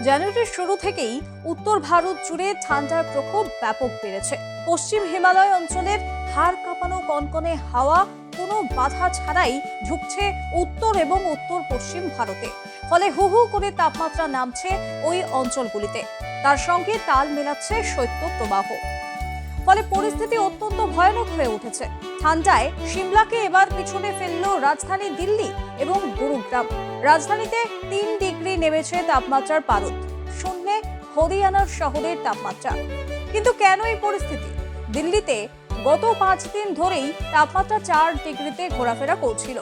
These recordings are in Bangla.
জানুয়ারির শুরু থেকেই উত্তর ভারত জুড়ে ঠান্ডার প্রকোপ ব্যাপক বেড়েছে। পশ্চিম হিমালয় অঞ্চলের হাড় কাঁপানো কনকনে হাওয়া কোনো বাধা ছাড়াই ঢুকছে উত্তর এবং উত্তর পশ্চিম ভারতে। ফলে হু হু করে তাপমাত্রা নামছে ওই অঞ্চলগুলিতে। তার সঙ্গে তাল মেলাচ্ছে শৈত্য প্রবাহ। ফলে পরিস্থিতি অত্যন্ত ভয়ানক হয়ে উঠেছে। ঠান্ডায় সিমলাকে এবার পিছনে ফেললো রাজধানী দিল্লি এবং গুরুগ্রাম। রাজধানীতে 3 ডিগ্রি নেমেছে তাপমাত্রার পারদ, শূন্যে হরিয়ানার শহরের তাপমাত্রা। কিন্তু কেন এই পরিস্থিতি? দিল্লিতে গত 5 দিন ধরেই তাপমাত্রা 4 ডিগ্রিতে ঘোরাফেরা করছিল,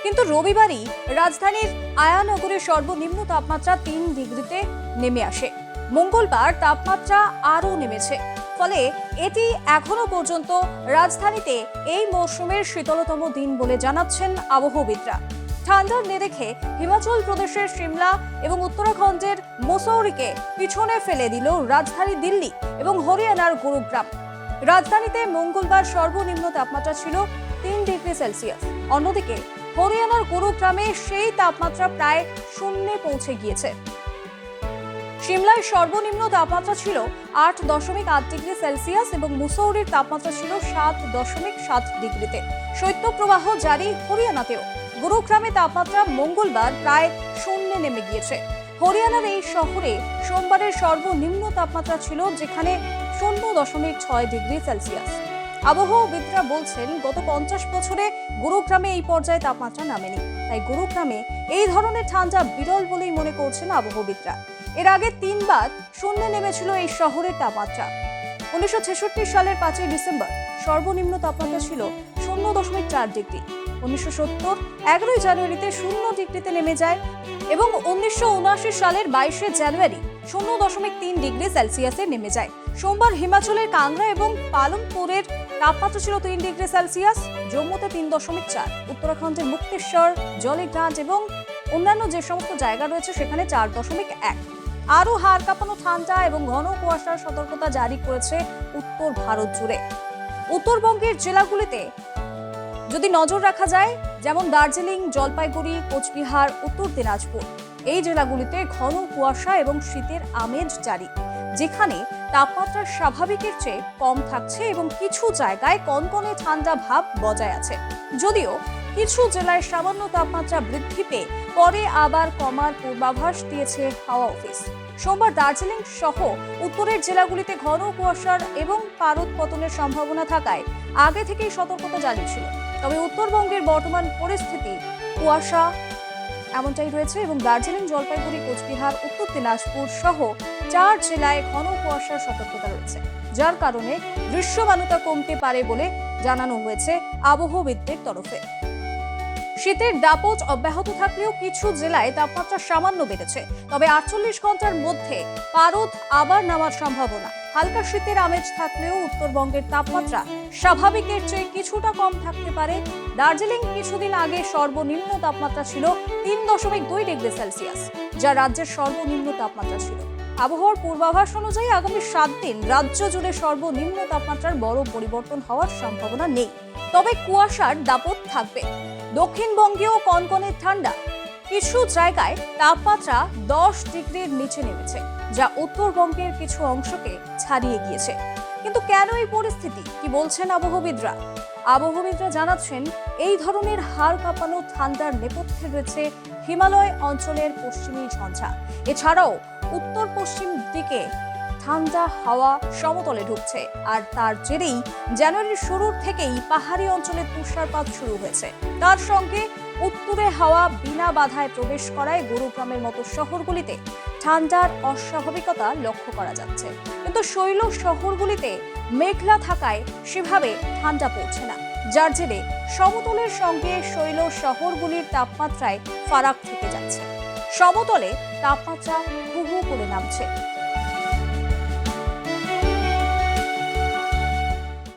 কিন্তু রবিবারই রাজধানীর আয়ানগরের সর্বনিম্ন তাপমাত্রা 3 ডিগ্রিতে নেমে আসে। মঙ্গলবার তাপমাত্রা আরও নেমেছে। ফলে এটি এখনো পর্যন্ত রাজধানীতে এই মৌসুমের শীতলতম দিন বলে জানাচ্ছেন আবহবিদরা। ঠান্ডার নিরিখে হিমাচল প্রদেশের সিমলা এবং উত্তরাখণ্ডের মুসৌরিকে পিছনে ফেলে দিল রাজধানী দিল্লি এবং হরিয়ানার গুরুগ্রাম। রাজধানীতে মঙ্গলবার সর্বনিম্ন তাপমাত্রা ছিল 3 ডিগ্রি সেলসিয়াস। অন্যদিকে হরিয়ানার গুরুগ্রামে সেই তাপমাত্রা প্রায় শূন্যে পৌঁছে গিয়েছে। সিমলায় সর্বনিম্ন তাপমাত্রা ছিল 8.8 ডিগ্রি সেলসিয়াস এবং মুসৌরির তাপমাত্রা ছিল 7.7 ডিগ্রিতে। শৈত্যপ্রবাহ জারি হরিয়ানাতেও। গুরুগ্রামে তাপমাত্রা মঙ্গলবার প্রায় শূন্যে নেমে গিয়েছে। হরিয়ানার এই শহরে সোমবারের সর্বনিম্ন তাপমাত্রা ছিল যেখানে 0.6 ডিগ্রি সেলসিয়াস। আবহাওয়াবিদরা বলছেন গত 50 বছরে গুরুগ্রামে এই পর্যায়ে তাপমাত্রা নামেনি। তাই গুরুগ্রামে এই ধরনের ঠান্ডা বিরল বলেই মনে করছেন আবহাওয়াবিদরা। এর আগে 3 বার শূন্যে নেমেছিল এই শহরের তাপমাত্রা। 1966 সালের 5 ডিসেম্বর সর্বনিম্ন তাপমাত্রা ছিল 0.4 ডিগ্রি। 1970 11 জানুয়ারিতে 0 ডিগ্রিতে নেমে যায় এবং 1979 সালের 22 জানুয়ারি 0.3 ডিগ্রি সেলসিয়াসে নেমে যায়। সোমবার হিমাচলের কাংড়া এবং পালমপুরের তাপমাত্রা ছিল 3 ডিগ্রি সেলসিয়াস, জম্মুতে 3.4, উত্তরাখণ্ডের মুক্তেশ্বর, জলিগ্রান্ট এবং অন্যান্য যে সমস্ত জায়গা রয়েছে সেখানে 4.1। আরও হাড় কাঁপানো ঠান্ডা এবং ঘন কুয়াশার সতর্কতা জারি করেছে উত্তর ভারত জুড়ে। উত্তরবঙ্গের জেলাগুলিতে যদি নজর রাখা যায়, যেমন দার্জিলিং, জলপাইগুড়ি, কোচবিহার, উত্তর দিনাজপুর, এই জেলাগুলিতে ঘন কুয়াশা এবং শীতের আমেজ জারি, যেখানে তাপমাত্রা স্বাভাবিকের চেয়ে কম থাকছে এবং কিছু জায়গায় কনকনে ঠান্ডা ভাব বজায় আছে। যদিও কিছু জেলায় সামান্য তাপমাত্রা বৃদ্ধি পেয়ে পরে আবার কমার পূর্বাভাস দিয়েছে হাওয়া অফিস। সোমবার দার্জিলিং সহ উত্তরের জেলাগুলিতে ঘন কুয়াশার এবং পারদ পতনের সম্ভাবনা থাকায় আগে থেকেই সতর্কতা জারি ছিল। তবে উত্তরবঙ্গের বর্তমান পরিস্থিতি কুয়াশা এমনটাই রয়েছে এবং দার্জিলিং, জলপাইগুড়ি, কোচবিহার, উত্তর দিনাজপুর সহ 4 জেলায় ঘন কুয়াশার সতর্কতা রয়েছে, যার কারণে দৃশ্যমানতা কমতে পারে বলে জানানো হয়েছে আবহাওয়াবিদদের তরফে। শীতের দাপট অব্যাহত থাকলেও কিছু জেলায় তাপমাত্রা সামান্য বেড়েছে। তবে 48 ঘন্টার মধ্যে পারদ আবার নামার সম্ভাবনা। হালকা শীতের আমেজ থাকলেও উত্তরবঙ্গের তাপমাত্রা স্বাভাবিকের চেয়ে কিছুটা কম থাকতে পারে। দার্জিলিং কিছুদিন আগে সর্বনিম্ন তাপমাত্রা ছিল 3.2 ডিগ্রি সেলসিয়াস, যা রাজ্যের সর্বনিম্ন তাপমাত্রা ছিল। আবহাওয়ার পূর্বাভাস অনুযায়ী আগামী 7 দিন রাজ্য জুড়ে সর্বনিম্ন তাপমাত্রার বড় পরিবর্তন হওয়ার সম্ভাবনা নেই। তবে কুয়াশার দাপট থাকবে। দক্ষিণবঙ্গেও কনকনে ঠান্ডা। কিছু জায়গায় তাপমাত্রা 10 ডিগ্রির নিচে নেমেছে, যা উত্তরবঙ্গের কিছু অংশকে ছাড়িয়ে গিয়েছে। কিন্তু কেন এই পরিস্থিতি? কি বলছেন আবহাওয়াবিদরা? আবহাওয়াবিদরা জানাচ্ছেন এই ধরনের হাড় কাঁপানো ঠান্ডার নেপথ্যে রয়েছে হিমালয় অঞ্চলের পশ্চিমী ঝঞ্ঝা। এছাড়াও উত্তর পশ্চিম দিকে ঠান্ডা হাওয়া সমতলে ঢুকছে, আর তার জেরেই জানুয়ারির শুরুর থেকেই পাহাড়ি অঞ্চলে তুষারপাত শুরু হয়েছে। তার সঙ্গে উত্তরে হাওয়া বিনা বাধায় প্রবেশ করায় গুরুগ্রামের মতো শহরগুলিতে ঠান্ডার অস্বাভাবিকতা লক্ষ্য করা যাচ্ছে। কিন্তু শৈল শহরগুলিতে মেঘলা থাকায় সেভাবে ঠান্ডা পড়ছে না, যার জেরে সমতলের সঙ্গে শৈল শহরগুলির তাপমাত্রায় ফারাক থেকে যাচ্ছে। সমতলে তাপমাত্রা হু হু করে নামছে।